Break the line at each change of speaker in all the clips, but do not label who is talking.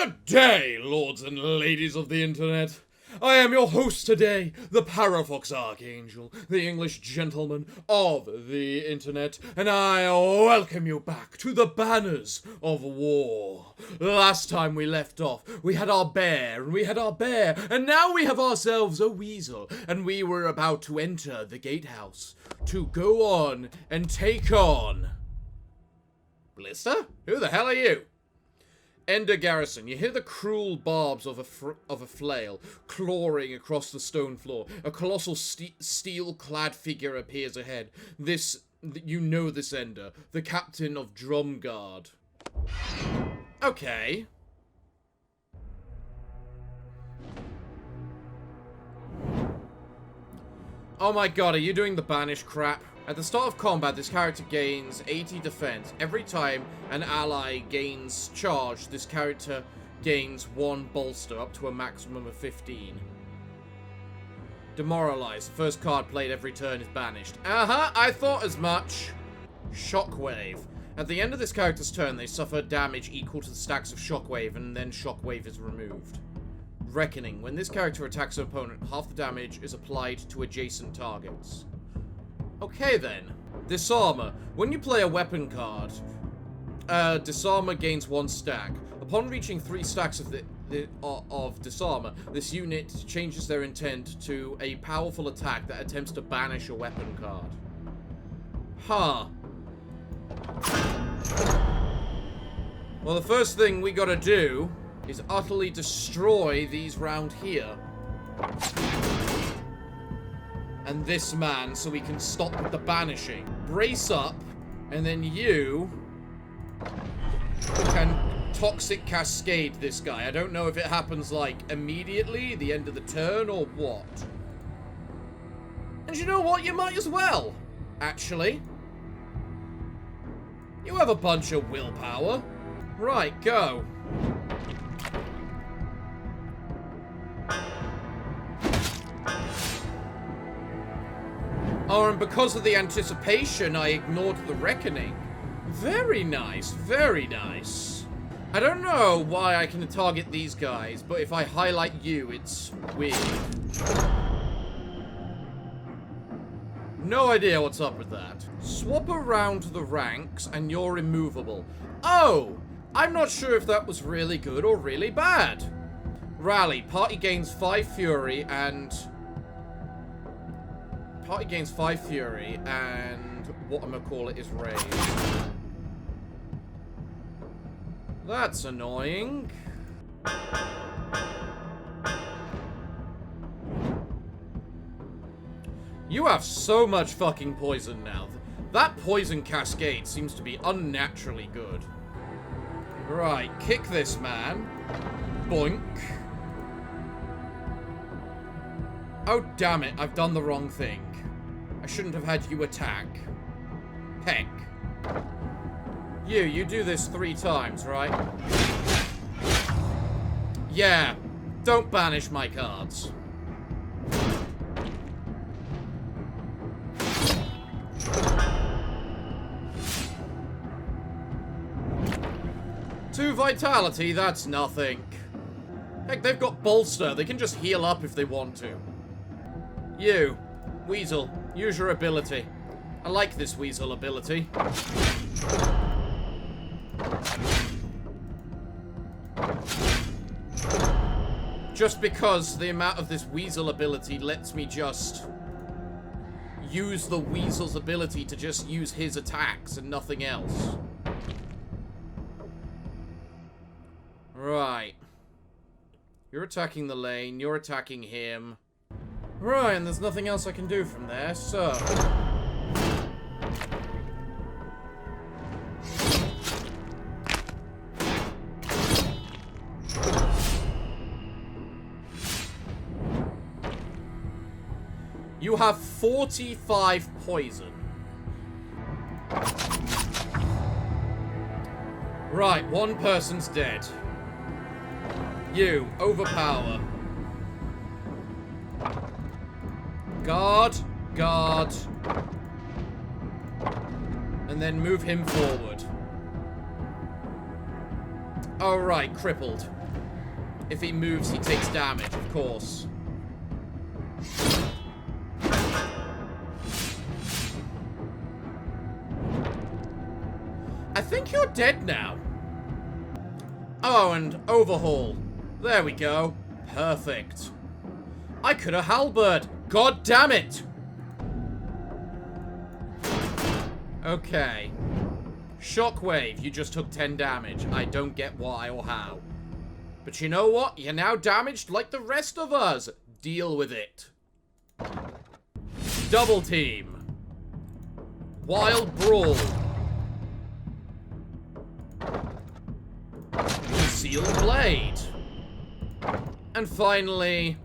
Good day, lords and ladies of the internet. I am your host today, the Parafox Archangel, the English gentleman of the internet, and I welcome you back to the banners of war. Last time we left off, we had our bear, and now we have ourselves a weasel, and we were about to enter the gatehouse to go on and take on... Blister? Who the hell are you? Ender Garrison, you hear the cruel barbs of a flail clawing across the stone floor. A colossal steel-clad figure appears ahead. You know this Ender, the captain of Drum Guard. Okay. Oh my god, are you doing the banish crap? At the start of combat, this character gains 80 defense. Every time an ally gains charge, this character gains 1 bolster, up to a maximum of 15. Demoralize. The first card played every turn is banished. I thought as much. Shockwave. At the end of this character's turn, they suffer damage equal to the stacks of Shockwave, and then Shockwave is removed. Reckoning. When this character attacks an opponent, half the damage is applied to adjacent targets. Okay then. Disarmor. When you play a weapon card, Disarmor gains 1 stack. Upon reaching 3 stacks of Disarmor, this unit changes their intent to a powerful attack that attempts to banish a weapon card. Huh. Well, the first thing we gotta do is utterly destroy these round here. And this man, so we can stop the banishing. Brace up, and then you can toxic cascade this guy. I don't know if it happens, like, immediately, the end of the turn, or what. And you know what? You might as well, actually. You have a bunch of willpower. Right, go. Oh, and because of the anticipation, I ignored the reckoning. Very nice, very nice. I don't know why I can target these guys, but if I highlight you, it's weird. No idea what's up with that. Swap around the ranks, and you're immovable. Oh! I'm not sure if that was really good or really bad. Rally. Party gains 5 fury and... Party gains 5 fury, and whatchamacallit is raised. That's annoying. You have so much fucking poison now. That poison cascade seems to be unnaturally good. Right, kick this man. Boink. Oh, damn it, I've done the wrong thing. I shouldn't have had you attack. Heck. You do this 3 times, right? Yeah, don't banish my cards. Two vitality, that's nothing. Heck, they've got bolster. They can just heal up if they want to. You, Weasel, use your ability. I like this Weasel ability. Just because the amount of this Weasel ability lets me just use the Weasel's ability to just use his attacks and nothing else. Right. You're attacking the lane, you're attacking him. Right, and there's nothing else I can do from there, so... You have 45 poison. Right, 1 person's dead. You, overpower. Guard, guard. And then move him forward. Oh, right, crippled. If he moves, he takes damage, of course. I think you're dead now. Oh, and overhaul. There we go. Perfect. I could have halberd. God damn it. Okay. Shockwave, you just took 10 damage. I don't get why or how. But you know what? You're now damaged like the rest of us. Deal with it. Double team. Wild brawl. Concealed blade. And finally,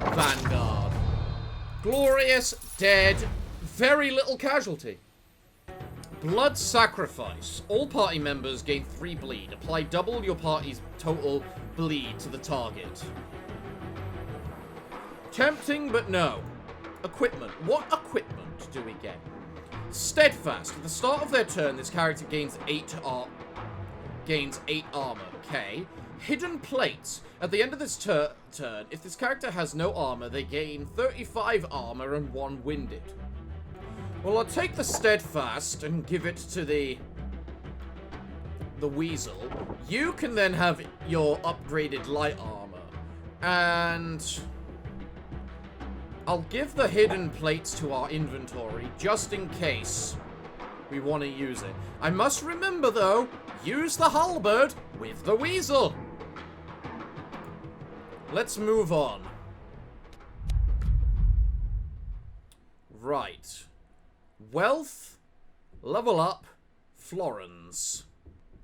Vanguard. Glorious, dead, very little casualty. Blood Sacrifice. All party members gain 3 bleed. Apply double your party's total bleed to the target. Tempting, but no. Equipment. What equipment do we get? Steadfast. At the start of their turn, this character gains 8 armor. Okay. Hidden Plates. At the end of this turn, if this character has no armor, they gain 35 armor and 1 winded. Well, I'll take the Steadfast and give it to the Weasel. You can then have your upgraded light armor. And I'll give the Hidden Plates to our inventory, just in case we want to use it. I must remember, though, use the halberd with the Weasel. Let's move on. Right. Wealth, level up, florins.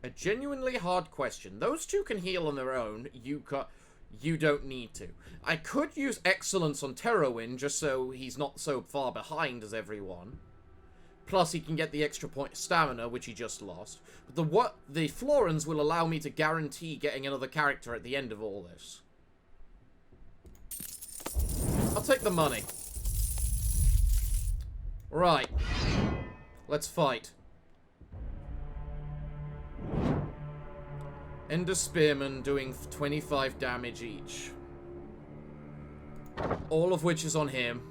A genuinely hard question. Those two can heal on their own. You don't need to. I could use excellence on Terrorwin just so he's not so far behind as everyone. Plus, he can get the extra point of stamina, which he just lost. But the florins will allow me to guarantee getting another character at the end of all this. I'll take the money. Right. Let's fight. Ender Spearman doing 25 damage each. All of which is on him.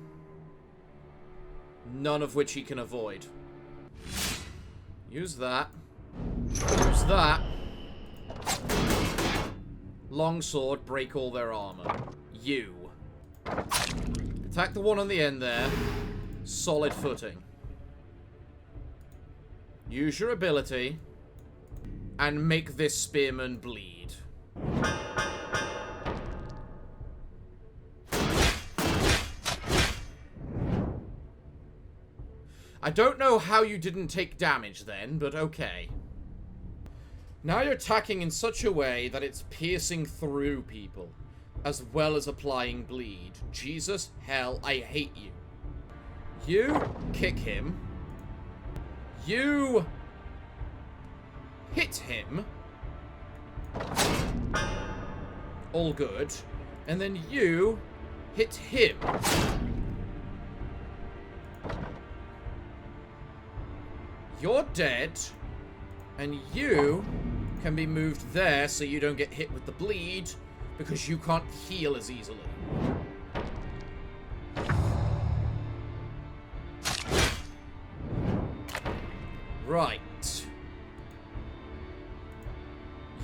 None of which he can avoid. Use that. Use that. Longsword, break all their armor. You. Attack the one on the end there. Solid footing. Use your ability. And make this spearman bleed. I don't know how you didn't take damage then, but okay. Now you're attacking in such a way that it's piercing through people, as well as applying bleed. Jesus, hell, I hate you. You kick him. You hit him. All good. And then you hit him. You're dead. And you can be moved there so you don't get hit with the bleed, because you can't heal as easily. Right.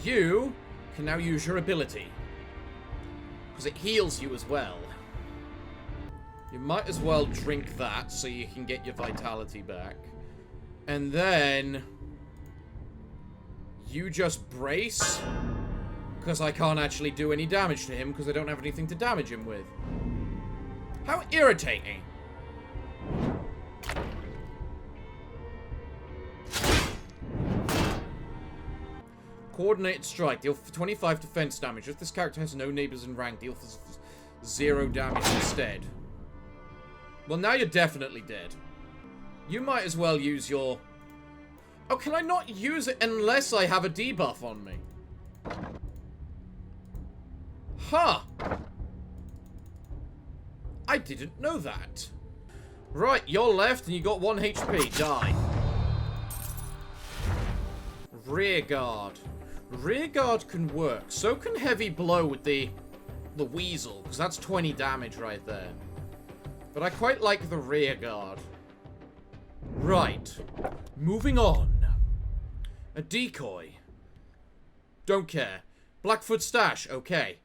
You can now use your ability, because it heals you as well. You might as well drink that so you can get your vitality back. And then you just brace, because I can't actually do any damage to him because I don't have anything to damage him with. How irritating. Coordinated strike. Deal 25 defense damage. If this character has no neighbors in rank, deal 0 damage instead. Well, now you're definitely dead. You might as well use your... Oh, can I not use it unless I have a debuff on me? Huh. I didn't know that. Right, you're left and you got 1 HP. Die. Rear guard. Rearguard can work. So can heavy blow with the weasel, because that's 20 damage right there. But I quite like the rearguard. Right. Moving on. A decoy. Don't care. Blackfoot stash. Okay.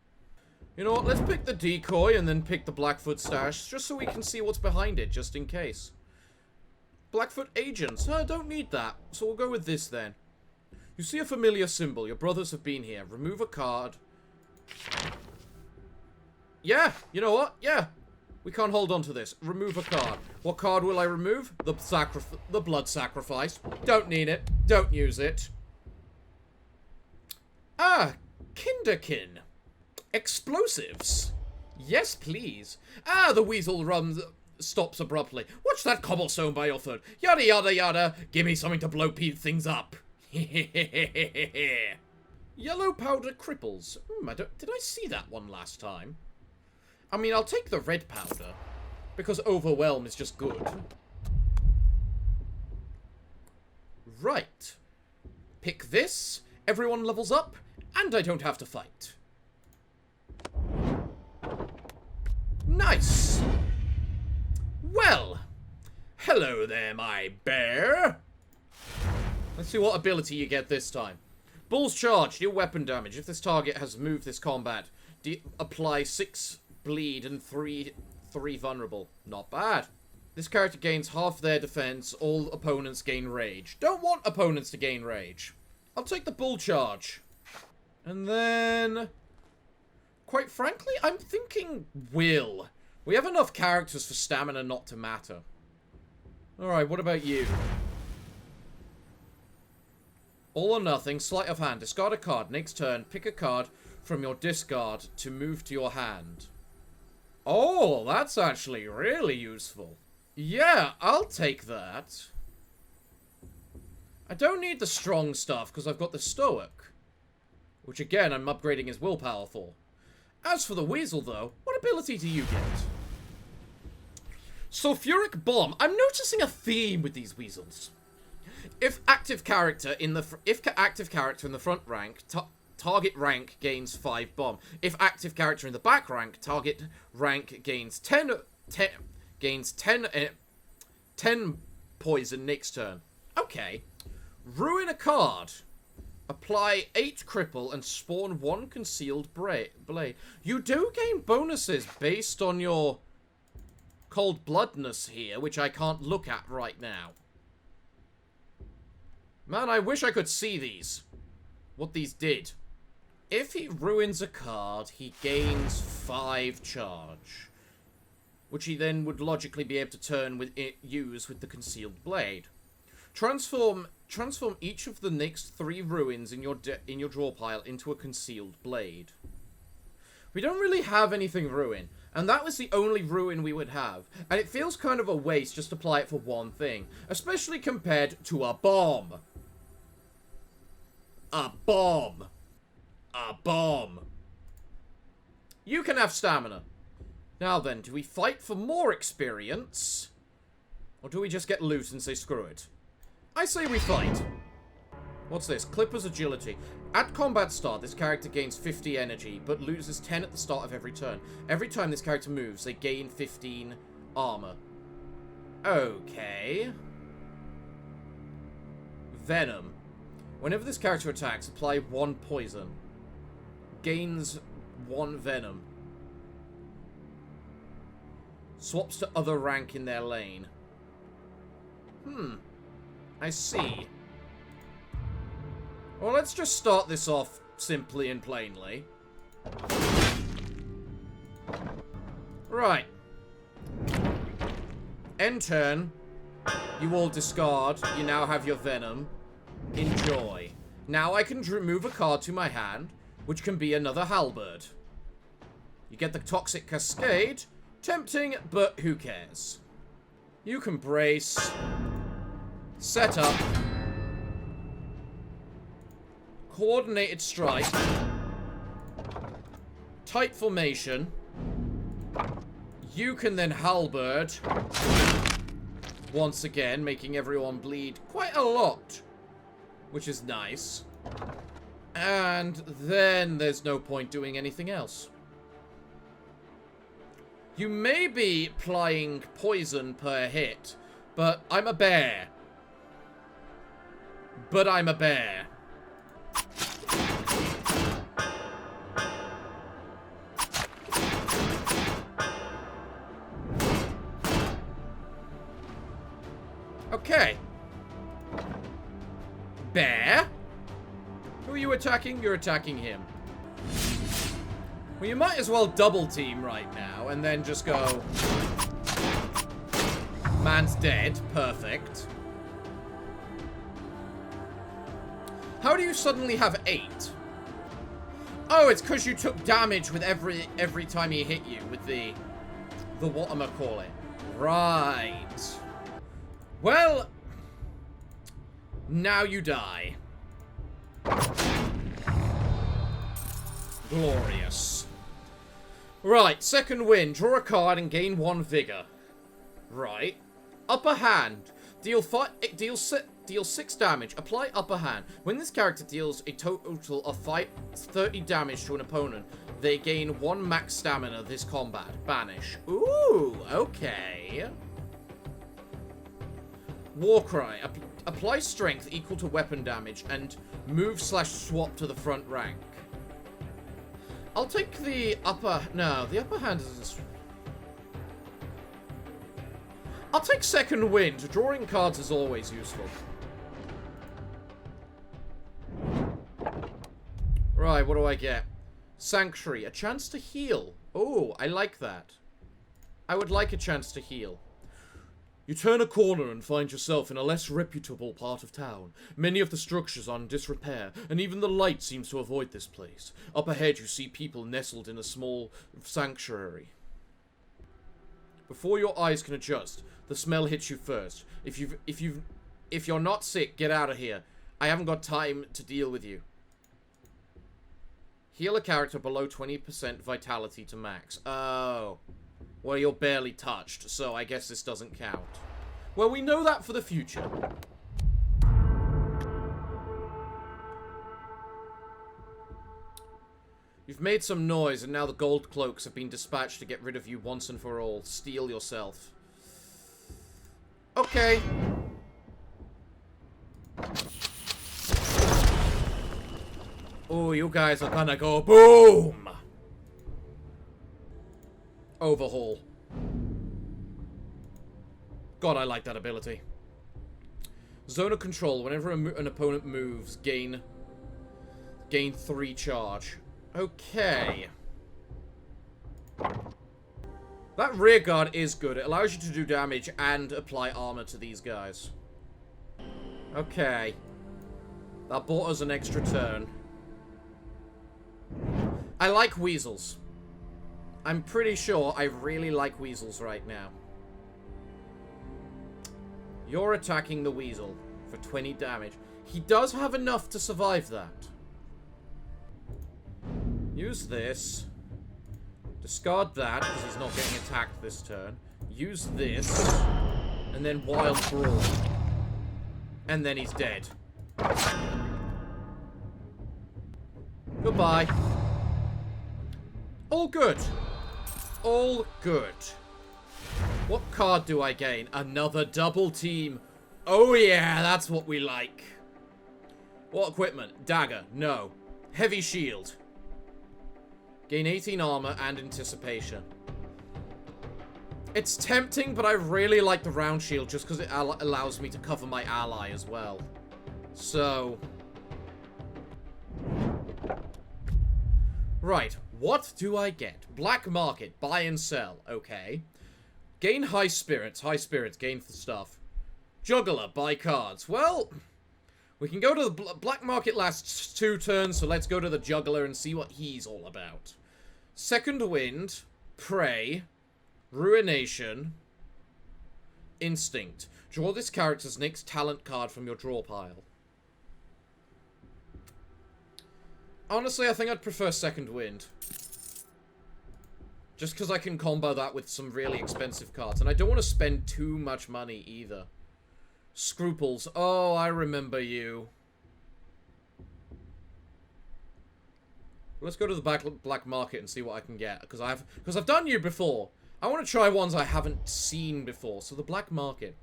You know what? Let's pick the decoy and then pick the Blackfoot stash, just so we can see what's behind it, just in case. Blackfoot agents. Don't need that. So we'll go with this then. You see a familiar symbol. Your brothers have been here. Remove a card. Yeah. You know what? Yeah. We can't hold on to this. Remove a card. What card will I remove? The blood sacrifice. Don't need it. Don't use it. Ah, Kinderkin. Explosives. Yes, please. Ah, the weasel stops abruptly. Watch that cobblestone by your foot. Yada, yada, yada. Give me something to blow things up. Yellow powder cripples. Did I see that one last time? I mean, I'll take the red powder, because overwhelm is just good. Right. Pick this, everyone levels up, and I don't have to fight. Nice. Well, hello there, my bear. Let's see what ability you get this time. Bull's charge, deal weapon damage. If this target has moved this combat, apply 6 bleed and 3 vulnerable. Not bad. This character gains half their defense. All opponents gain rage. Don't want opponents to gain rage. I'll take the bull charge. And then, quite frankly, I'm thinking will. We have enough characters for stamina not to matter. Alright, what about you? All or nothing, sleight of hand. Discard a card. Next turn, pick a card from your discard to move to your hand. Oh, that's actually really useful. Yeah, I'll take that. I don't need the strong stuff because I've got the stoic, which again I'm upgrading his willpower for. As for the weasel though, what ability do you get? Sulfuric bomb. I'm noticing a theme with these weasels. If active character in the front rank, target rank gains 5 bomb. If active character in the back rank, target rank gains 10 poison next turn. Okay. Ruin a card. Apply 8 cripple and spawn 1 concealed blade. You do gain bonuses based on your cold bloodness here, which I can't look at right now. Man, I wish I could see these. What these did. If he ruins a card, he gains 5 charge, which he then would logically be able to use with the concealed blade. Transform each of the next 3 ruins in your draw pile into a concealed blade. We don't really have anything ruin, and that was the only ruin we would have, and it feels kind of a waste just to apply it for one thing, especially compared to a bomb. A bomb. A bomb. You can have stamina. Now then, do we fight for more experience? Or do we just get loot and say screw it? I say we fight. What's this? Clipper's agility. At combat start, this character gains 50 energy, but loses 10 at the start of every turn. Every time this character moves, they gain 15 armor. Okay. Venom. Whenever this character attacks, apply 1 poison. Gains 1 venom. Swaps to other rank in their lane. I see. Well, let's just start this off simply and plainly. Right. End turn. You all discard. You now have your venom. Enjoy. Now I can remove a card to my hand, which can be another halberd. You get the toxic cascade. Tempting, but who cares? You can brace. Set up. Coordinated strike. Tight formation. You can then halberd. Once again, making everyone bleed quite a lot. Which is nice. And then there's no point doing anything else. You may be applying poison per hit, but I'm a bear. But I'm a bear. Okay. Bear? Who are you attacking? You're attacking him. Well, you might as well double team right now and then just go... Man's dead. Perfect. How do you suddenly have 8? Oh, it's because you took damage with every time he hit you with the whatchamacallit. Right. Well, now you die. Glorious. Right, second win. Draw a card and gain 1 vigor. Right. Upper hand. Deal 6 damage. Apply upper hand. When this character deals a total of 30 damage to an opponent, they gain 1 max stamina this combat. Banish. Ooh, okay. Warcry. Apply strength equal to weapon damage and move/swap to the front rank. I'll take the upper... No, the upper hand is... I'll take second wind. Drawing cards is always useful. Right, what do I get? Sanctuary. A chance to heal. Oh, I like that. I would like a chance to heal. You turn a corner and find yourself in a less reputable part of town. Many of the structures are in disrepair, and even the light seems to avoid this place. Up ahead you see people nestled in a small sanctuary. Before your eyes can adjust, the smell hits you first. If you're not sick, get out of here. I haven't got time to deal with you. Heal a character below 20% vitality to max. Oh. Well, you're barely touched, so I guess this doesn't count. Well, we know that for the future. You've made some noise, and now the gold cloaks have been dispatched to get rid of you once and for all. Steal yourself. Okay. Oh, you guys are gonna go boom! Overhaul. God, I like that ability. Zone of control. Whenever an opponent moves, gain 3 charge. Okay. That rear guard is good. It allows you to do damage and apply armor to these guys. Okay. That bought us an extra turn. I like weasels. I'm pretty sure I really like weasels right now. You're attacking the weasel for 20 damage. He does have enough to survive that. Use this. Discard that, because he's not getting attacked this turn. Use this. And then Wild Brawl. And then he's dead. Goodbye. All good. All good. What card do I gain? Another double team. Oh yeah, that's what we like. What equipment? Dagger. No. Heavy shield. Gain 18 armor and anticipation. It's tempting, but I really like the round shield just because it allows me to cover my ally as well. So... Right, what do I get? Black market, buy and sell, okay. Gain high spirits, gain the stuff. Juggler, buy cards. Well, we can go to the black market last 2 turns, so let's go to the juggler and see what he's all about. Second wind, prey, ruination, instinct. Draw this character's next talent card from your draw pile. Honestly, I think I'd prefer second wind. Just because I can combo that with some really expensive cards. And I don't want to spend too much money either. Scruples. Oh, I remember you. Let's go to the black market and see what I can get. Because I've done you before. I want to try ones I haven't seen before. So the black market.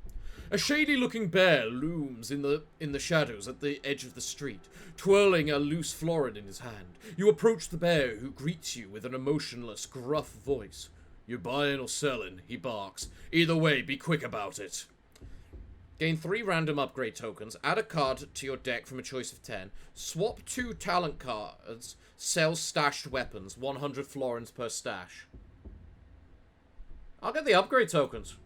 A shady-looking bear looms in the shadows at the edge of the street, twirling a loose florin in his hand. You approach the bear, who greets you with an emotionless, gruff voice. You buying or selling? He barks. Either way, be quick about it. Gain 3 random upgrade tokens. Add a card to your deck from a choice of 10. Swap 2 talent cards. Sell stashed weapons. 100 florins per stash. I'll get the upgrade tokens.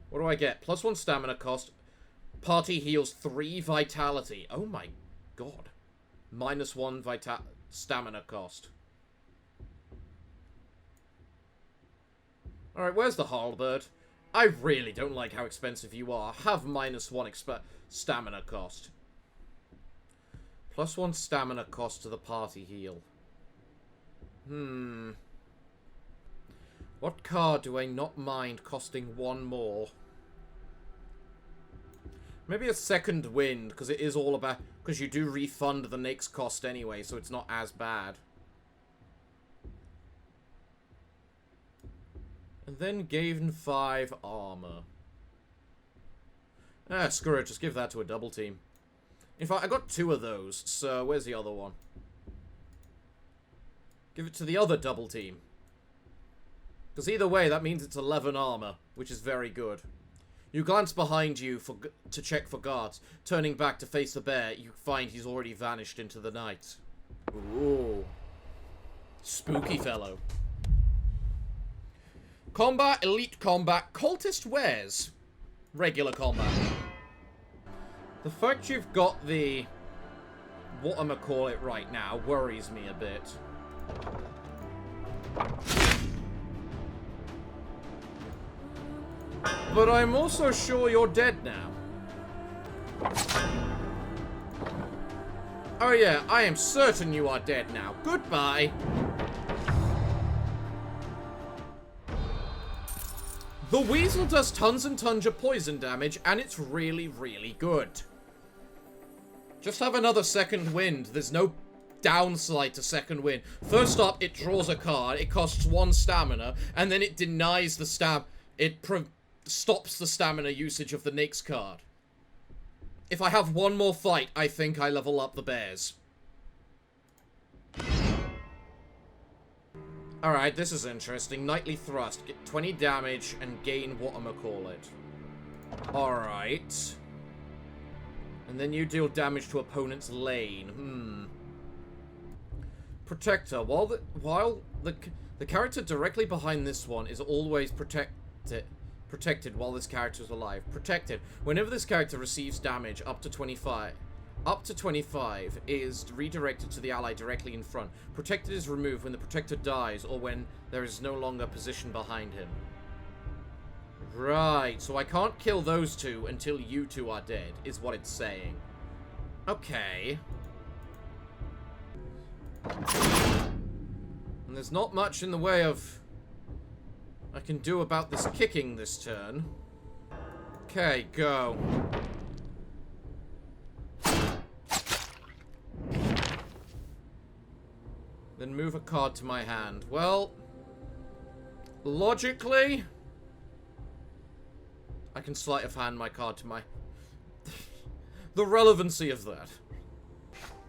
What do I get? +1 stamina cost. Party heals 3 vitality. Oh my god. -1 stamina cost. Alright, where's the halberd? I really don't like how expensive you are. Have -1 stamina cost. +1 stamina cost to the party heal. What card do I not mind costing 1 more? Maybe a second wind, because it is all about... Because you do refund the next cost anyway, so it's not as bad. And then gain 5 armor. Ah, screw it, just give that to a double team. In fact, I got 2 of those, so where's the other one? Give it to the other double team. Because either way, that means it's 11 armor, which is very good. You glance behind you to check for guards. Turning back to face the bear, you find he's already vanished into the night. Ooh. Spooky fellow. Combat, elite combat, cultist wares. Regular combat. The fact you've got the... whatchamacallit right now worries me a bit. But I'm also sure you're dead now. Oh yeah, I am certain you are dead now. Goodbye. The weasel does tons and tons of poison damage, and it's really, really good. Just have another second wind. There's no downside to second wind. First up, it draws a card. It costs 1 stamina, and then it denies the stops the stamina usage of the next card. If I have 1 more fight, I think I level up the bears. Alright, this is interesting. Nightly Thrust. Get 20 damage and gain whatchamacallit. Alright. And then you deal damage to opponent's lane. Protector. While the character directly behind this one is always protected while this character is alive. Protected. Whenever this character receives damage up to 25 is redirected to the ally directly in front. Protected is removed when the protector dies or when there is no longer position behind him. Right, so I can't kill those 2 until you 2 are dead, is what it's saying. Okay. And there's not much in the way of I can do about this kicking this turn. Okay, go. Then move a card to my hand. Well, logically, I can sleight of hand my card to my... The relevancy of that.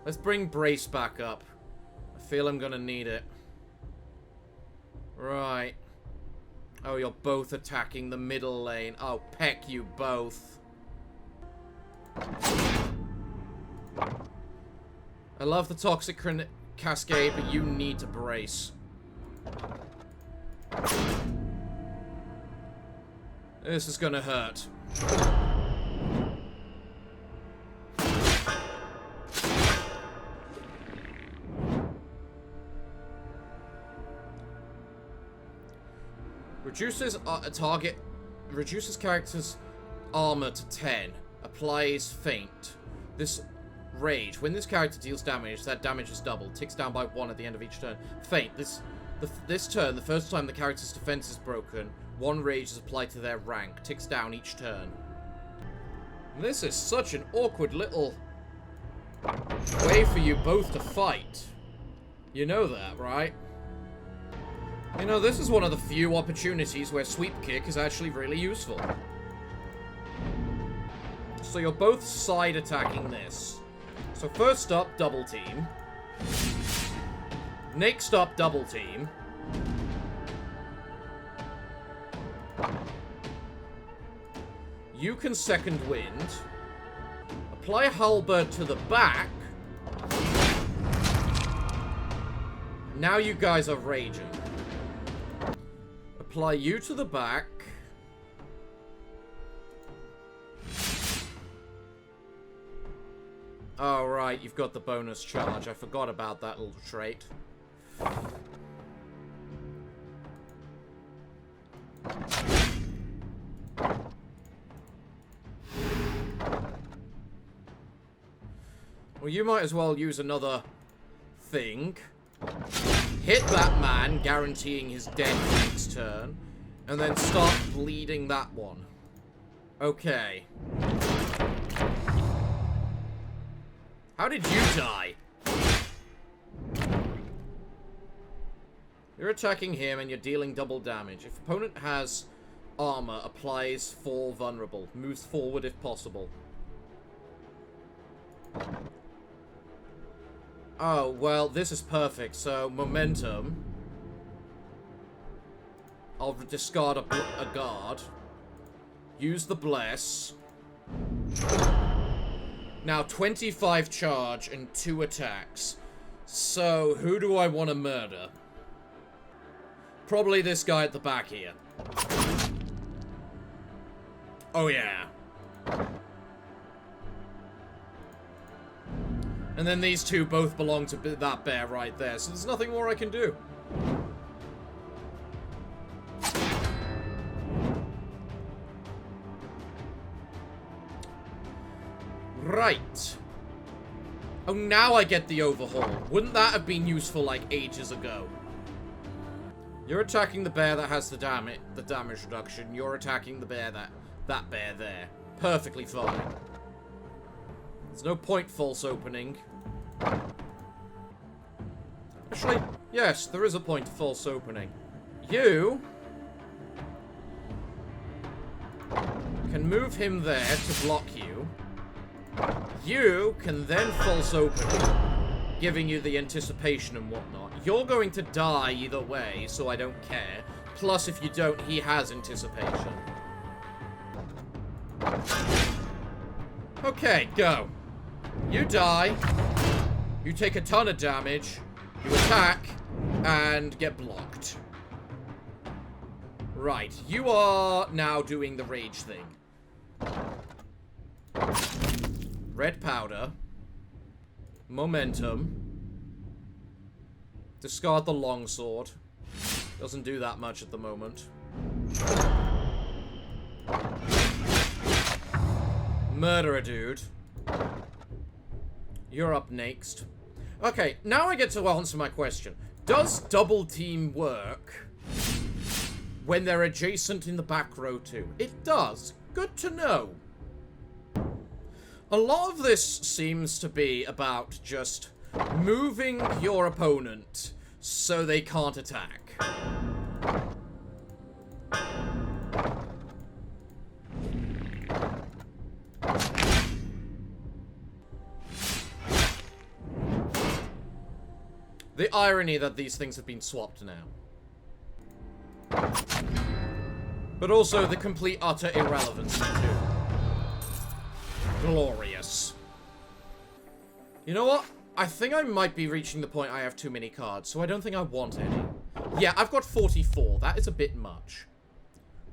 Let's bring Brace back up. I feel I'm gonna need it. Right. Oh, you're both attacking the middle lane. Oh, peck you both. I love the Toxic Cascade, but you need to brace. This is gonna hurt. Reduces character's armor to 10. Applies feint. This rage. When this character deals damage, that damage is doubled. Ticks down by 1 at the end of each turn. Feint. This turn, the first time the character's defense is broken, 1 rage is applied to their rank. Ticks down each turn. This is such an awkward little way for you both to fight. You know that, right? You know, this is one of the few opportunities where sweep kick is actually really useful. So you're both side attacking this. So first up, double team. Next up, double team. You can second wind. Apply halberd to the back. Now you guys are raging. Apply you to the back. Oh, right, you've got the bonus charge. I forgot about that little trait. Well, you might as well use another thing. Hit that man, guaranteeing his death next turn. And then start bleeding that one. Okay. How did you die? You're attacking him and you're dealing double damage. If opponent has armor, applies 4 vulnerable. Moves forward if possible. Oh, well, this is perfect. So, momentum. I'll discard a guard. Use the bless. Now, 25 charge and 2 attacks. So, who do I want to murder? Probably this guy at the back here. Oh, yeah. And then these two both belong to that bear right there, so there's nothing more I can do. Right. Oh, now I get the overhaul. Wouldn't that have been useful, like, ages ago? You're attacking the bear that has the damage reduction. You're attacking the bear that bear there. Perfectly fine. There's no point false opening. Actually, yes, there is a point to false opening. You can move him there to block you. You can then false open him, giving you the anticipation and whatnot. You're going to die either way, so I don't care. Plus, if you don't, he has anticipation. Okay, go. You die. You take a ton of damage. You attack and get blocked. Right, you are now doing the rage thing. Red powder. Momentum. Discard the longsword. Doesn't do that much at the moment. Murder a dude. You're up next. Okay, now I get to answer my question. Does double team work when they're adjacent in the back row too? It does. Good to know. A lot of this seems to be about just moving your opponent so they can't attack. The irony that these things have been swapped now. But also the complete utter irrelevancy too. Glorious. You know what? I think I might be reaching the point I have too many cards, so I don't think I want any. Yeah, I've got 44. That is a bit much.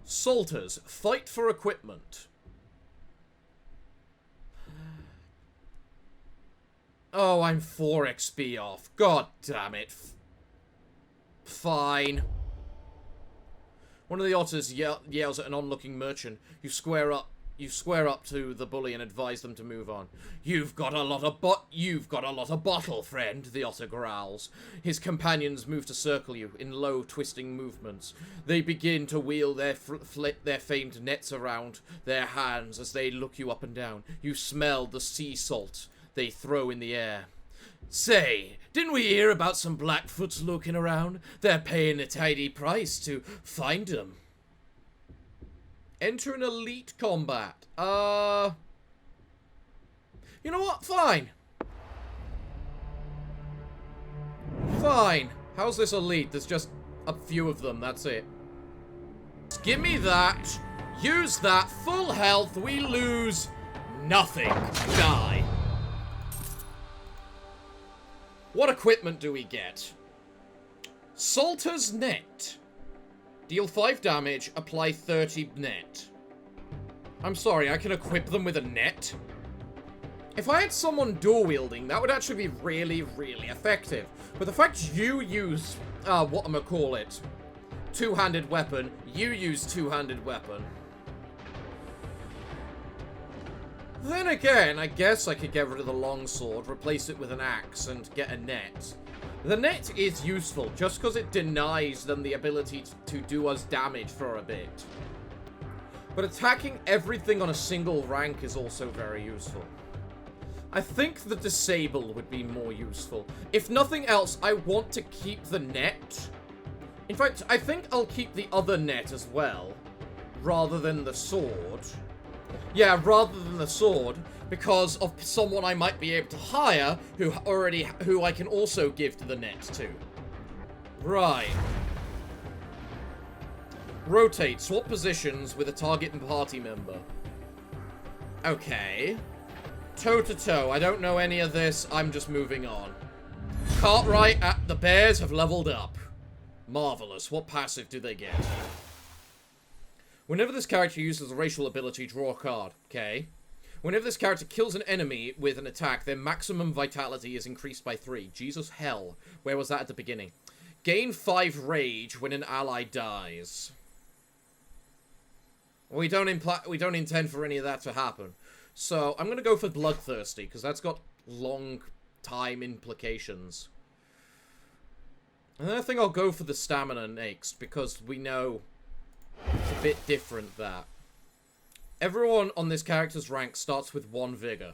Salters, fight for equipment. Oh, I'm 4 XP off. God damn it. Fine. One of the otters yells at an onlooking merchant. You square up to the bully and advise them to move on. You've got a lot of bottle, friend, the otter growls. His companions move to circle you in low, twisting movements. They begin to wheel their famed nets around their hands as they look you up and down. You smell the sea salt. they throw in the air. Say, didn't we hear about some Blackfoots looking around? They're paying a tidy price to find them. Enter an elite combat. You know what? Fine. Fine. How's this elite? There's just a few of them, that's it. Give me that. Use that. Full health. We lose nothing. Die. What equipment do we get? Salter's Net. Deal 5 damage, apply 30 net. I'm sorry, I can equip them with a net? If I had someone dual-wielding, that would actually be really, really effective. But the fact you use, whatchamacallit, two-handed weapon, you use two-handed weapon. Then again, I guess I could get rid of the longsword, replace it with an axe, and get a net. The net is useful, just because it denies them the ability to do us damage for a bit. But attacking everything on a single rank is also very useful. I think the disable would be more useful. If nothing else, I want to keep the net. In fact, I think I'll keep the other net as well, rather than the sword. Yeah, rather than the sword, because of someone I might be able to hire who I can also give to the net to. Right. Rotate. Swap positions with a target and party member. Okay. Toe-to-toe. I don't know any of this. I'm just moving on. Cartwright at the Bears have leveled up. Marvelous. What passive do they get? Whenever this character uses a racial ability, draw a card. Okay. Whenever this character kills an enemy with an attack, their maximum vitality is increased by 3. Jesus hell. Where was that at the beginning? Gain 5 rage when an ally dies. We don't intend for any of that to happen. So, I'm going to go for Bloodthirsty, because that's got long time implications. And then I think I'll go for the Stamina next, because we know it's a bit different that. Everyone on this character's rank starts with 1 Vigor.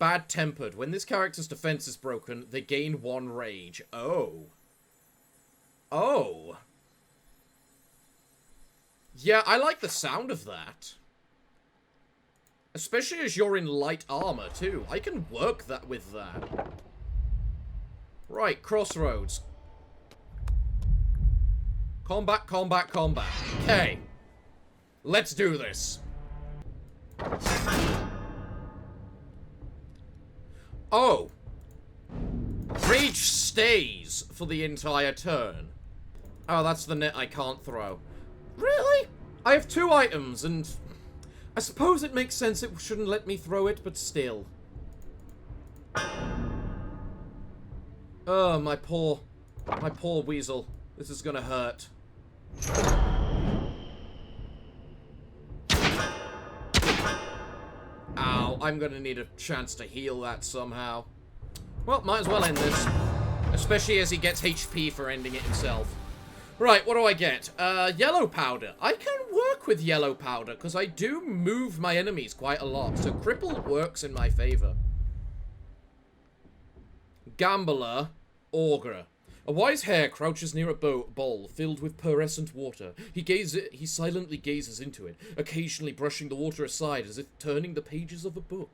Bad-tempered. When this character's defense is broken, they gain 1 Rage. Oh. Oh. Yeah, I like the sound of that. Especially as you're in light armor, too. I can work that with that. Right, crossroads. Combat, combat, combat. Okay. Let's do this. Oh. Rage stays for the entire turn. Oh, that's the net I can't throw. Really? I have 2 items, and I suppose it makes sense it shouldn't let me throw it, but still. Oh, my poor weasel. This is gonna hurt. Ow, I'm gonna need a chance to heal that somehow. Well, might as well end this. Especially as he gets HP for ending it himself. Right, what do I get? Yellow powder. I can work with yellow powder, because I do move my enemies quite a lot. So cripple works in my favor. Gambler, augur. A wise hare crouches near a bowl filled with pearlescent water. He silently gazes into it, occasionally brushing the water aside as if turning the pages of a book.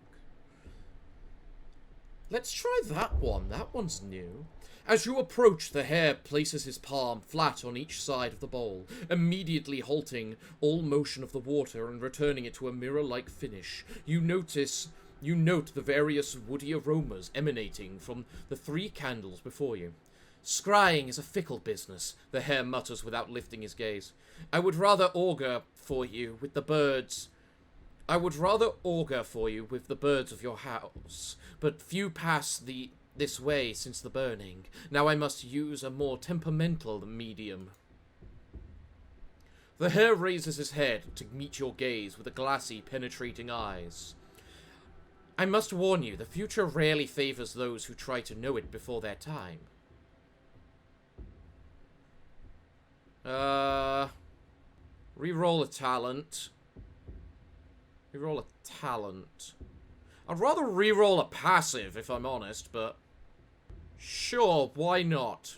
Let's try that one. That one's new. As you approach, the hare places his palm flat on each side of the bowl, immediately halting all motion of the water and returning it to a mirror-like finish. You note the various woody aromas emanating from the 3 candles before you. Scrying is a fickle business, the hare mutters without lifting his gaze. I would rather augur for you with the birds of your house, but few pass this way since the burning. Now I must use a more temperamental medium. The hare raises his head to meet your gaze with a glassy, penetrating eyes. I must warn you, the future rarely favors those who try to know it before their time. Reroll a talent. Reroll a talent. I'd rather reroll a passive, if I'm honest, but... Sure, why not?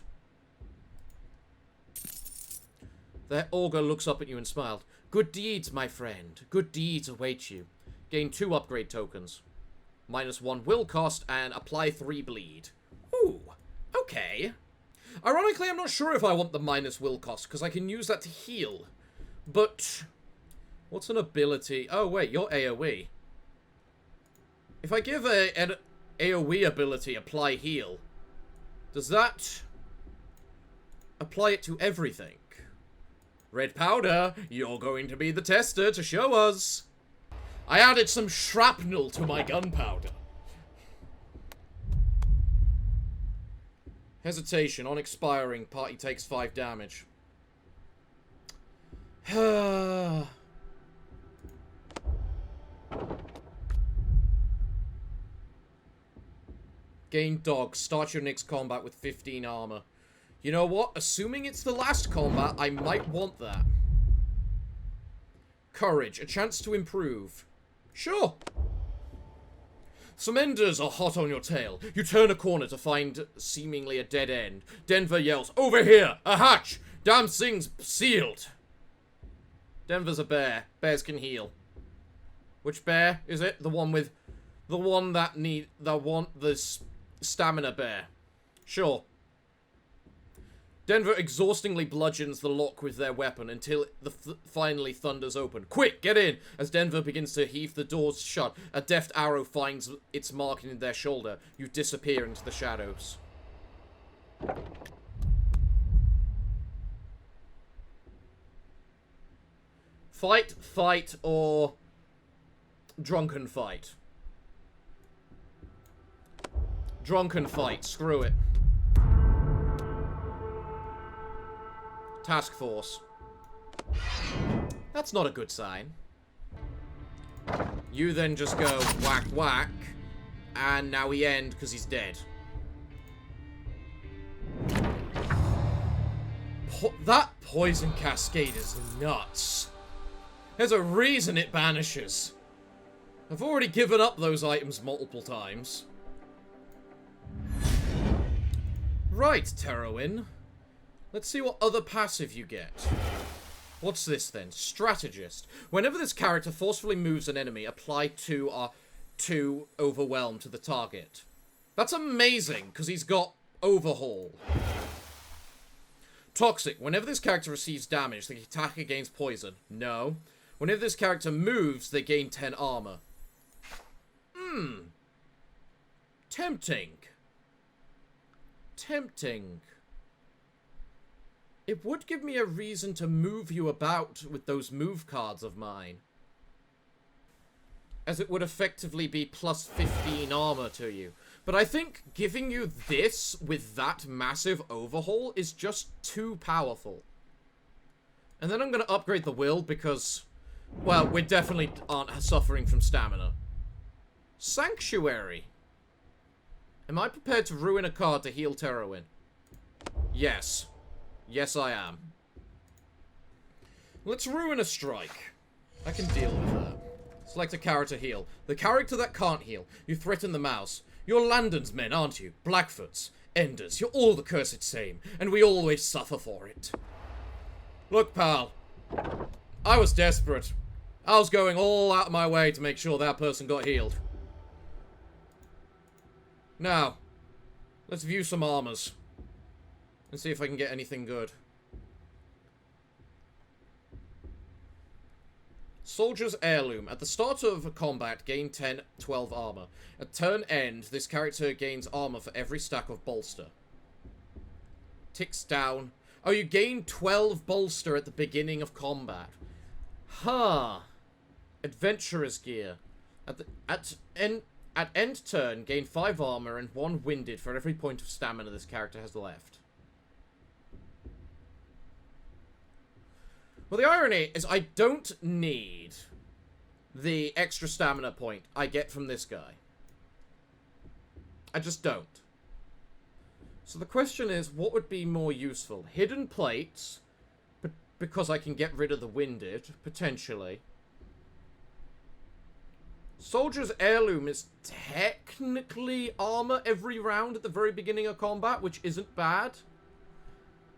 The ogre looks up at you and smiled. Good deeds, my friend. Good deeds await you. Gain 2 upgrade tokens. -1 will cost and apply 3 bleed. Ooh, okay. Ironically, I'm not sure if I want the minus will cost, because I can use that to heal. But... What's an ability? Oh, wait, you're AoE. If I give an AoE ability apply heal, does that apply it to everything? Red powder, you're going to be the tester to show us. I added some shrapnel to my gunpowder. Hesitation. On expiring, party takes 5 damage. Gain dog. Start your next combat with 15 armor. You know what? Assuming it's the last combat, I might want that. Courage. A chance to improve. Sure. Some enders are hot on your tail. You turn a corner to find seemingly a dead end. Denver yells, "Over here! A hatch! Damn thing's sealed!" Denver's a bear. Bears can heal. Which bear is it? The one with... The one that need... The stamina bear. Sure. Denver exhaustingly bludgeons the lock with their weapon until it finally thunders open. Quick, get in! As Denver begins to heave the doors shut, a deft arrow finds its mark in their shoulder. You disappear into the shadows. Fight, fight, or drunken fight? Drunken fight, screw it. Task force. That's not a good sign. You then just go whack whack, and now we end because he's dead. That poison cascade is nuts. There's a reason it banishes. I've already given up those items multiple times. Right, Terrowin. Let's see what other passive you get. What's this then? Strategist. Whenever this character forcefully moves an enemy, apply 2 overwhelm to the target. That's amazing, because he's got overhaul. Toxic. Whenever this character receives damage, they attack against poison. No. Whenever this character moves, they gain 10 armor. Tempting. Tempting. It would give me a reason to move you about with those move cards of mine. As it would effectively be plus 15 armor to you. But I think giving you this with that massive overhaul is just too powerful. And then I'm going to upgrade the will because, well, we definitely aren't suffering from stamina. Sanctuary. Am I prepared to ruin a card to heal Terrowin? Yes. Yes, I am. Let's ruin a strike. I can deal with that. Select a character heal. The character that can't heal. You threaten the mouse. You're Landon's men, aren't you? Blackfoots. Enders. You're all the cursed same. And we always suffer for it. Look, pal. I was desperate. I was going all out of my way to make sure that person got healed. Now, let's view some armors. And see if I can get anything good. Soldier's Heirloom. At the start of a combat, gain 12 armor. At turn end, this character gains armor for every stack of bolster. Ticks down. Oh, you gain 12 bolster at the beginning of combat. Huh. Adventurer's Gear. At end turn, gain 5 armor and 1 winded for every point of stamina this character has left. Well, the irony is I don't need the extra stamina point I get from this guy. I just don't. So the question is, what would be more useful? Hidden plates, because I can get rid of the winded, potentially. Soldier's Heirloom is technically armor every round at the very beginning of combat, which isn't bad.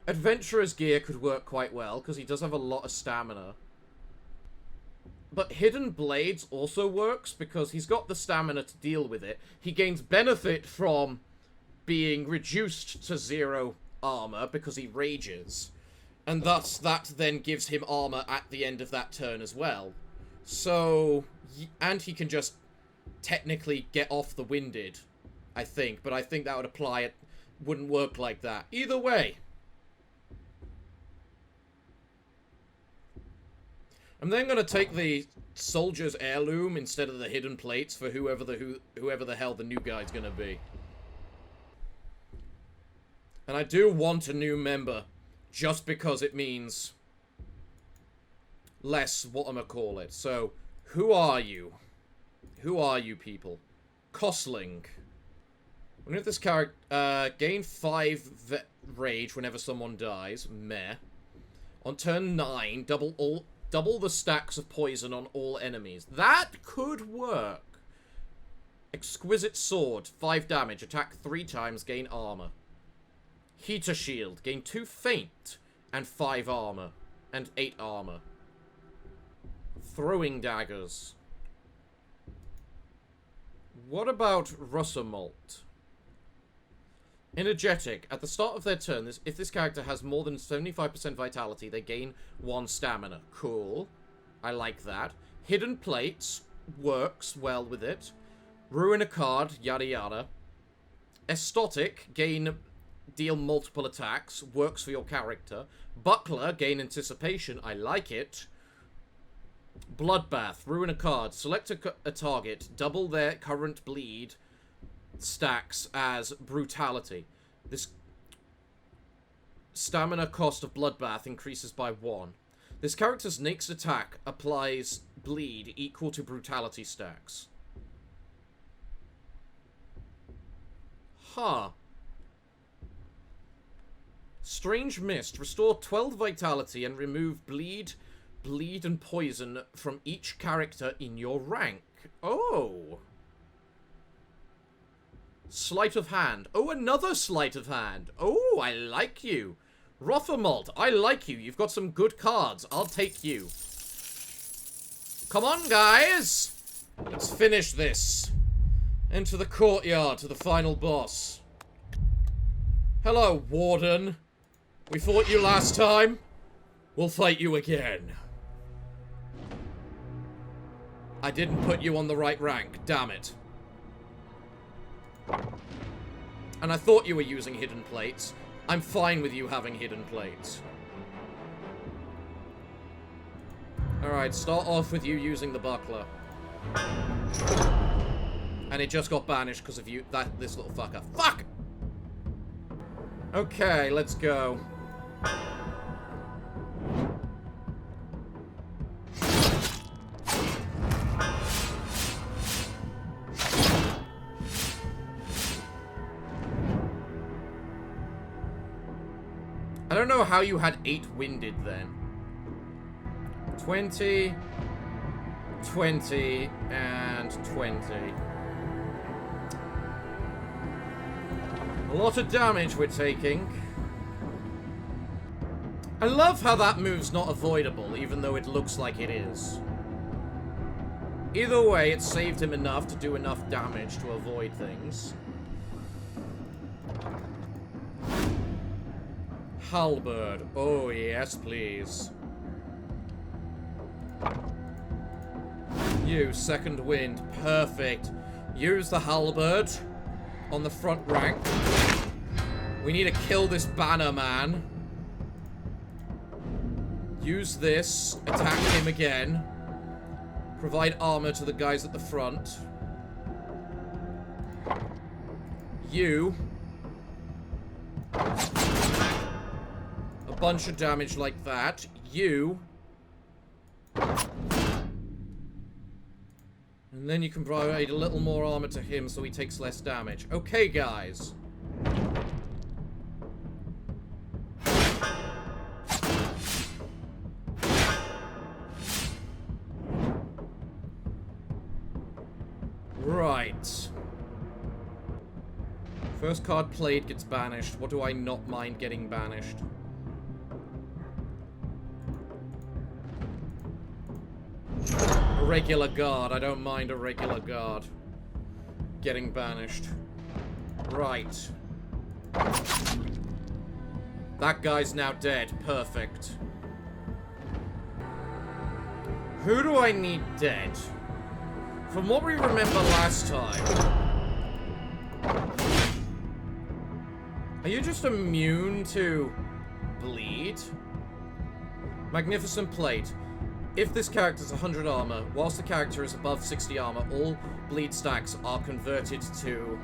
Adventurer's Gear could work quite well, because he does have a lot of stamina. But Hidden Blades also works, because he's got the stamina to deal with it. He gains benefit from being reduced to 0 armor, because he rages. And thus, that then gives him armor at the end of that turn as well. So, and he can just technically get off the winded, I think. But I think that would apply, it wouldn't work like that. Either way. I'm then going to take the Soldier's Heirloom instead of the Hidden Plates for whoever the hell the new guy's going to be. And I do want a new member, just because it means less whatchamacallit. So, who are you? Who are you people? Costling. When if this character, gain 5 rage whenever someone dies. Meh. On turn 9, double the stacks of poison on all enemies. That could work. Exquisite Sword, 5 damage, attack 3 times, gain armor. Heater Shield, gain 2 feint and 5 armor. And 8 armor. Throwing Daggers. What about Russamalt? Energetic. At the start of their turn, if this character has more than 75% vitality, they gain 1 stamina. Cool. I like that. Hidden Plates works well with it. Ruin a card, yada yada. Estotic, deal multiple attacks, works for your character. Buckler, gain anticipation, I like it. Bloodbath, ruin a card, select a target, double their current bleed stacks as brutality. This stamina cost of Bloodbath increases by 1. This character's next attack applies bleed equal to brutality stacks. Huh. Strange Mist. Restore 12 vitality and remove bleed, and poison from each character in your rank. Oh. Sleight of Hand. Oh, another Sleight of Hand. Oh, I like you. Rothamalt. I like you. You've got some good cards. I'll take you. Come on, guys. Let's finish this. Enter the courtyard to the final boss. Hello, Warden. We fought you last time. We'll fight you again. I didn't put you on the right rank. Damn it. And I thought you were using Hidden Plates. I'm fine with you having Hidden Plates. Alright, start off with you using the Buckler. And it just got banished because of you, this little fucker. Fuck! Okay, let's go. I don't know how you had 8 winded then. 20, 20, and 20. A lot of damage we're taking. I love how that move's not avoidable, even though it looks like it is. Either way, it saved him enough to do enough damage to avoid things. Halberd. Oh, yes, please. You, second wind. Perfect. Use the halberd on the front rank. We need to kill this banner man. Use this. Attack him again. Provide armor to the guys at the front. You. A bunch of damage like that. You. And then you can provide a little more armor to him so he takes less damage. Okay, guys. Right. First card played gets banished. What do I not mind getting banished? A regular guard. I don't mind a regular guard getting banished. Right. That guy's now dead. Perfect. Who do I need dead? From what we remember last time... Are you just immune to bleed? Magnificent Plate. If this character is 100 armor, whilst the character is above 60 armor, all bleed stacks are converted to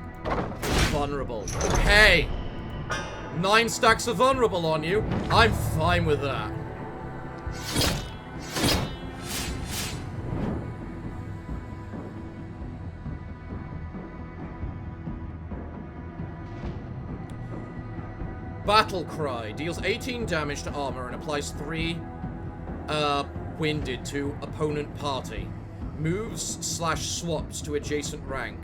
vulnerable. Hey! 9 stacks of vulnerable on you. I'm fine with that. Battle Cry. Deals 18 damage to armor and applies 3 winded to opponent party. Moves / swaps to adjacent rank.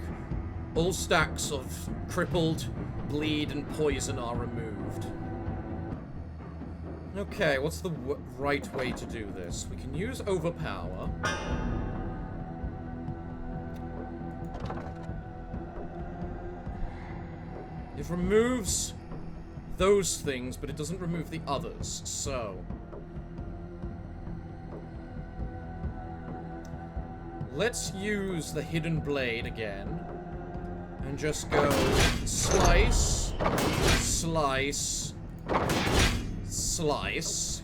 All stacks of crippled, bleed, and poison are removed. Okay, what's the right way to do this? We can use Overpower. It removes those things, but it doesn't remove the others, so... Let's use the Hidden Blade again. And just go slice, slice, slice.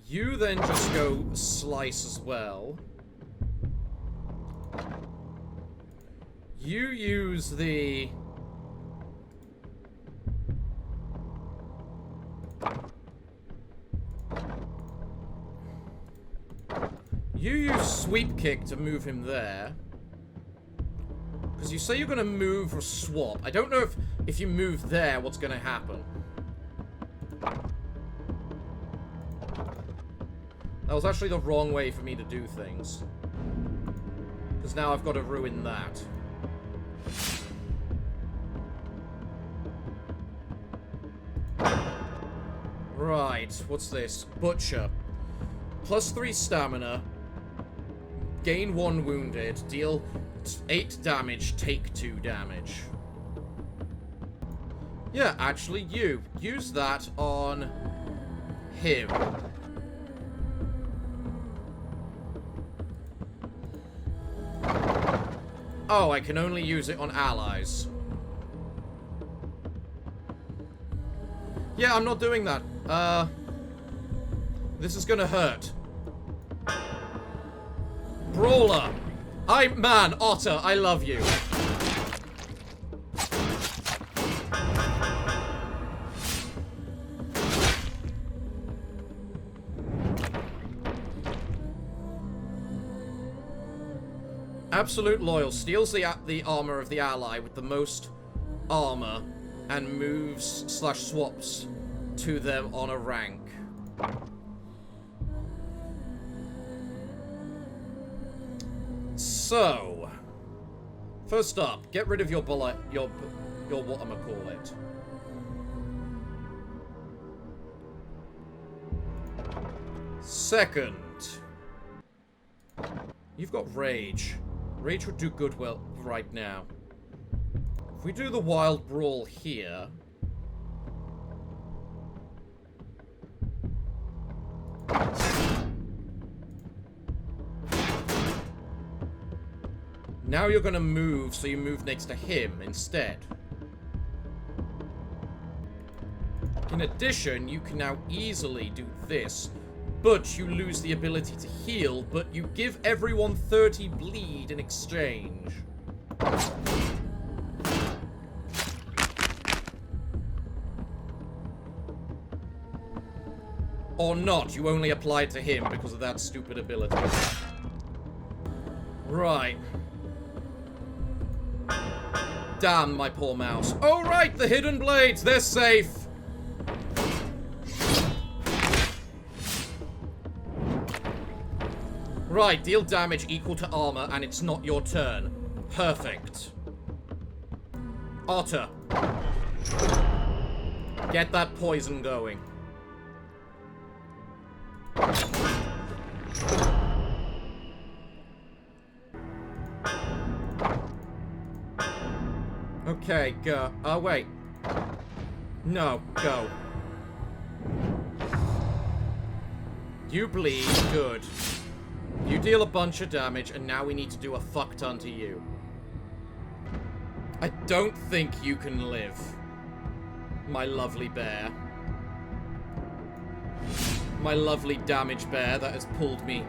You then just go slice as well. You use the... You use Sweep Kick to move him there. Because you say you're going to move or swap. I don't know if you move there, what's going to happen. That was actually the wrong way for me to do things. Because now I've got to ruin that. Right, what's this? Butcher. +3 stamina. Gain 1 wounded. Deal 8 damage. Take 2 damage. Yeah, actually, you. Use that on him. Oh, I can only use it on allies. Yeah, I'm not doing that. This is gonna hurt. Brawler. Man, Otter, I love you. Absolute Loyal steals the armor of the ally with the most armor and moves / swaps to them on a rank. So, first up, get rid of your bullet, your whatchamacallit. Second, you've got Rage. Rage would do good well right now. If we do the Wild Brawl here... Now you're gonna move, so you move next to him instead. In addition, you can now easily do this, but you lose the ability to heal, but you give everyone 30 bleed in exchange. Or not, you only apply it to him because of that stupid ability. Right. Damn, my poor mouse. Oh, right, the Hidden Blades, they're safe. Right, deal damage equal to armor, and it's not your turn. Perfect. Otter. Get that poison going. Okay, go. Oh, wait. No, go. You bleed. Good. You deal a bunch of damage, and now we need to do a fuck ton to you. I don't think you can live, my lovely bear. My lovely damage bear that has pulled me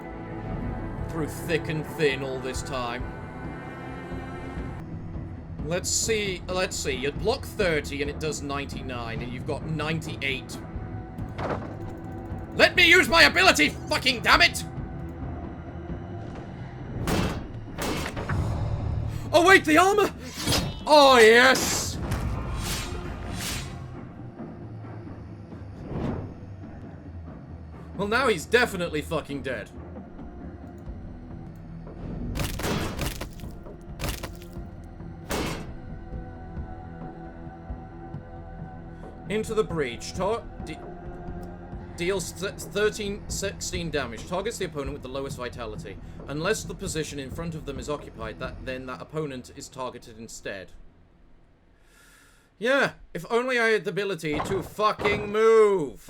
through thick and thin all this time. Let's see. You block 30 and it does 99, and you've got 98. Let me use my ability, fucking damn it! Oh wait, the armor! Oh yes! Well, now he's definitely fucking dead. Into the breach. Deals 16 damage. Targets the opponent with the lowest vitality. Unless the position in front of them is occupied, then that opponent is targeted instead. Yeah, if only I had the ability to fucking move.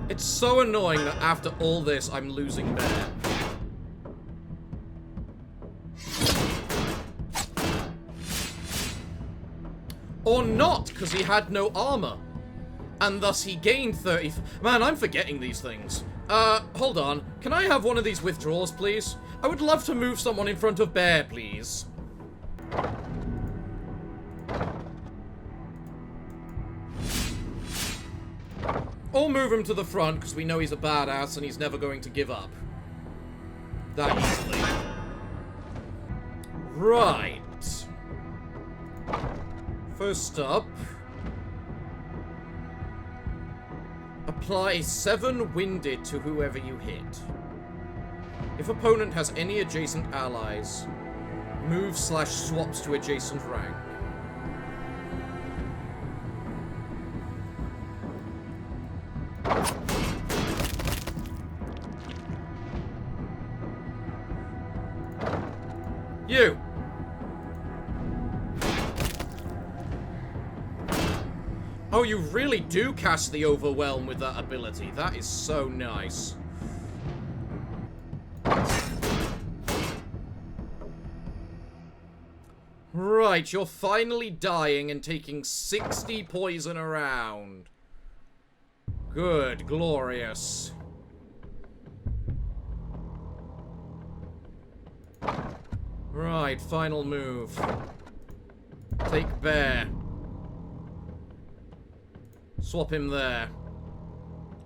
It's so annoying that after all this, I'm losing Bear. Or not, because he had no armor. And thus he gained 30... Man, I'm forgetting these things. Hold on. Can I have one of these withdrawals, please? I would love to move someone in front of Bear, please. Or move him to the front, because we know he's a badass and he's never going to give up. That easily. Right. First up... Apply 7 Winded to whoever you hit. If opponent has any adjacent allies, move/swaps to adjacent rank. You! Oh, you really do cast the Overwhelm with that ability. That is so nice. Right, you're finally dying and taking 60 poison around. Good, glorious. Right, final move. Take Bear. Swap him there.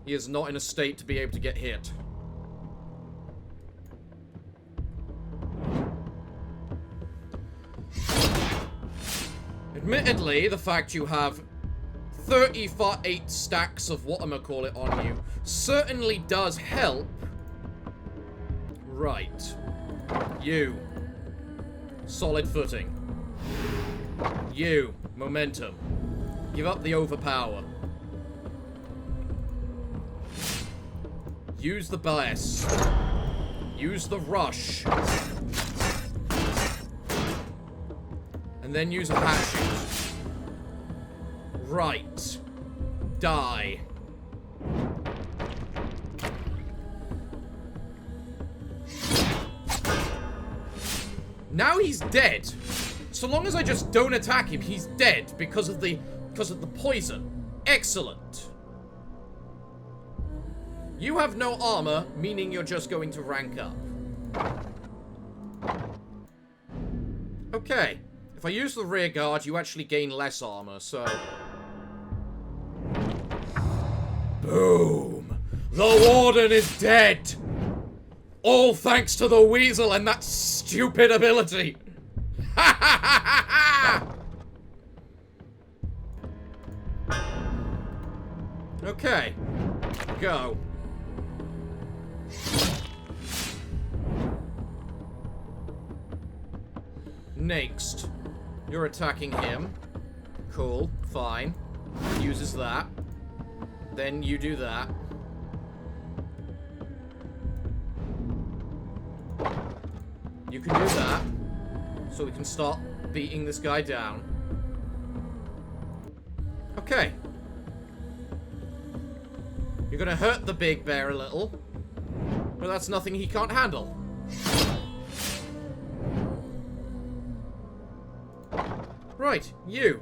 He is not in a state to be able to get hit. Admittedly, the fact you have 38 stacks of whatchamacallit on you certainly does help. Right. You. Solid footing. You. Momentum. Give up the overpower. Use the bless. Use the rush. And then use a hatchet. Right. Die. Now he's dead. So long as I just don't attack him, he's dead because of the poison. Excellent. You have no armor, meaning you're just going to rank up. Okay. If I use the rear guard, you actually gain less armor, so... Boom! The Warden is dead! All thanks to the Weasel and that stupid ability! Ha ha ha ha ha! Okay. Go.
Next. You're attacking him. Cool. Fine. Uses that. Then you do that. You can do that. So we can start beating this guy down. Okay. You're gonna hurt the big bear a little. But that's nothing he can't handle. Right, you.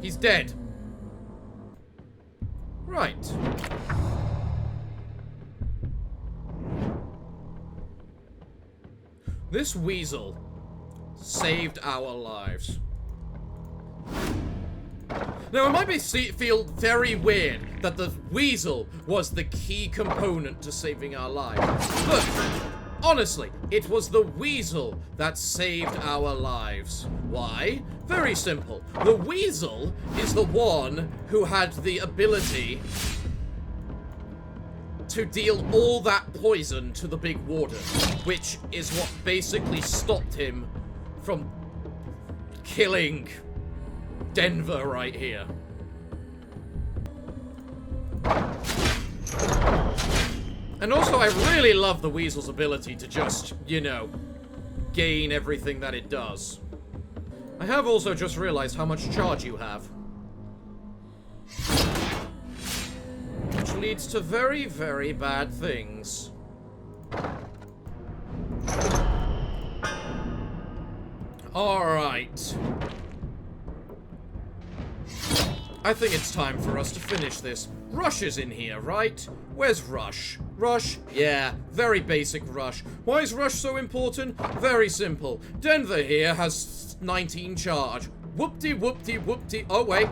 He's dead. Right. This weasel saved our lives. Now, it might feel very weird that the weasel was the key component to saving our lives. But, honestly, it was the weasel that saved our lives. Why? Very simple. The weasel is the one who had the ability to deal all that poison to the big warden, which is what basically stopped him from killing Denver right here. And also, I really love the weasel's ability to just, you know, gain everything that it does. I have also just realized how much charge you have. Which leads to very, very bad things. Alright. I think it's time for us to finish this. Rush is in here, right? Where's Rush? Rush? Yeah, very basic Rush. Why is Rush so important? Very simple. Denver here has 19 charge. Whoop-de-whoop-de-whoop-de. Oh, wait.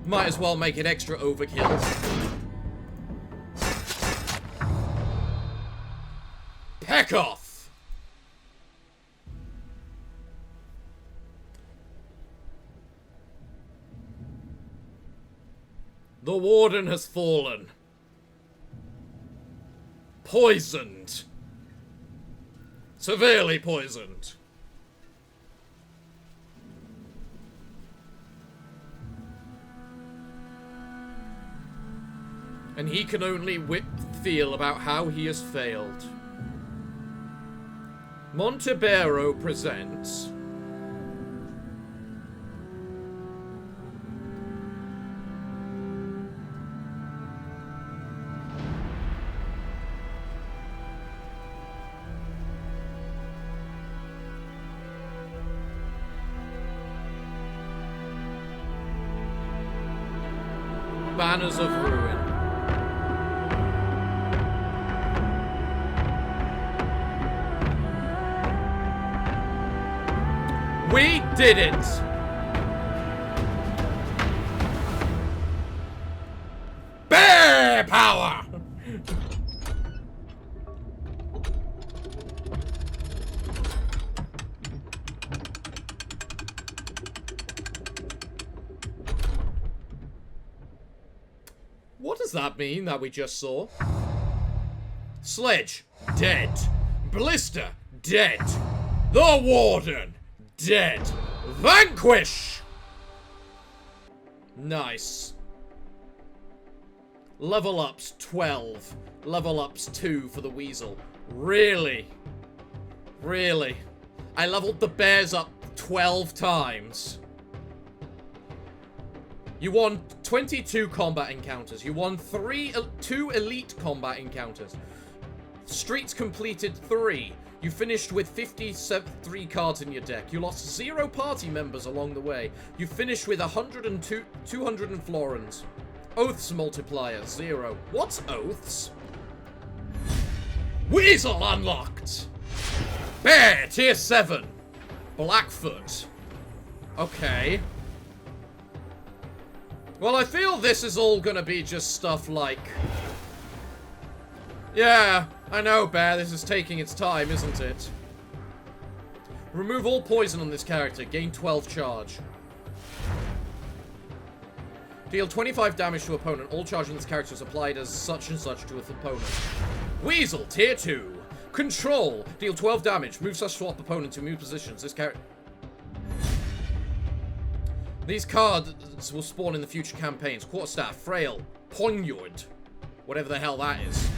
Might as well make it extra overkill. Peck off! The warden has fallen. Poisoned. Severely poisoned. And he can only feel about how he has failed. Montebero presents... Banners of Ruin. We did it! Bear power! What does that mean that we just saw? Sledge, dead. Blister, dead. The Warden, dead. Vanquish! Nice. Level ups 12. Level ups 2 for the Weasel. Really? Really? I leveled the bears up 12 times. You won 22 combat encounters. You won 2 elite combat encounters. Streets completed 3. You finished with 53 cards in your deck. You lost 0 party members along the way. You finished with 200 and florins. Oaths multiplier, 0. What's oaths? Weasel unlocked! Bear, tier 7. Blackfoot. Okay. Well, I feel this is all gonna be just stuff like... Yeah, I know, Bear, this is taking its time, isn't it? Remove all poison on this character. Gain 12 charge. Deal 25 damage to opponent. All charge on this character is applied as such and such to its opponent. Weasel, tier 2. Control. Deal 12 damage. Move slash swap opponent to move positions. This character... These cards will spawn in the future campaigns. Quarterstaff, Frail, Poignard, whatever the hell that is.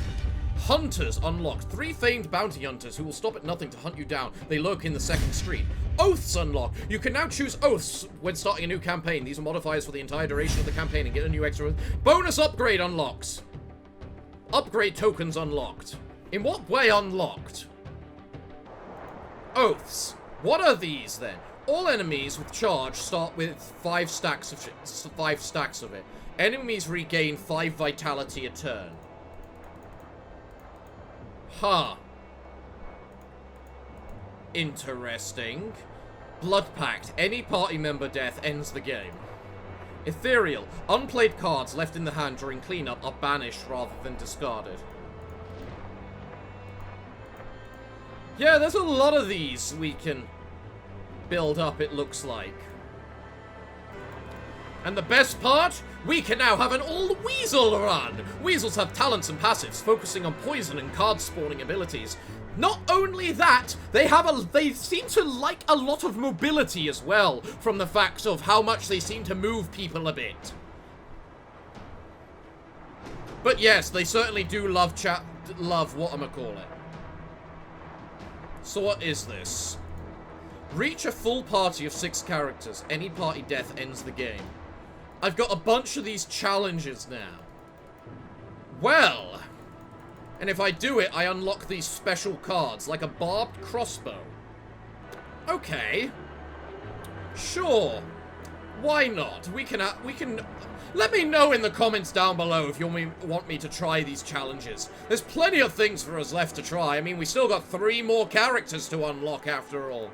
Hunters unlocked. 3 famed bounty hunters who will stop at nothing to hunt you down. They lurk in the second street. Oaths unlocked. You can now choose oaths when starting a new campaign. These are modifiers for the entire duration of the campaign and get a new extra bonus upgrade unlocks. Upgrade tokens unlocked. In what way unlocked? Oaths. What are these then? All enemies with charge start with 5 stacks of it. Enemies regain 5 vitality a turn. Huh. Interesting. Blood Pact. Any party member death ends the game. Ethereal. Unplayed cards left in the hand during cleanup are banished rather than discarded. Yeah, there's a lot of these we can build up, it looks like. And the best part? We can now have an all-weasel run! Weasels have talents and passives, focusing on poison and card-spawning abilities. Not only that, they seem to like a lot of mobility as well, from the fact of how much they seem to move people a bit. But yes, they certainly do love whatchamacallit. So what is this? Reach a full party of 6 characters. Any party death ends the game. I've got a bunch of these challenges now. Well, and if I do it, I unlock these special cards, like a barbed crossbow. Okay. Sure. Why not? We can... Let me know in the comments down below if you want me to try these challenges. There's plenty of things for us left to try. I mean, we still got 3 more characters to unlock after all.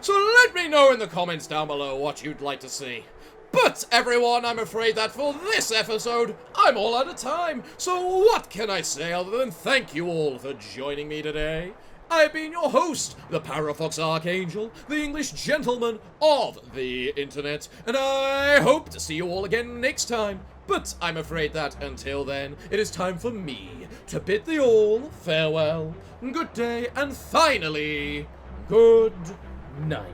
So let me know in the comments down below what you'd like to see. But, everyone, I'm afraid that for this episode, I'm all out of time. So what can I say other than thank you all for joining me today? I've been your host, the Parafox Archangel, the English gentleman of the internet, and I hope to see you all again next time. But I'm afraid that, until then, it is time for me to bid thee all farewell, good day, and finally, good night.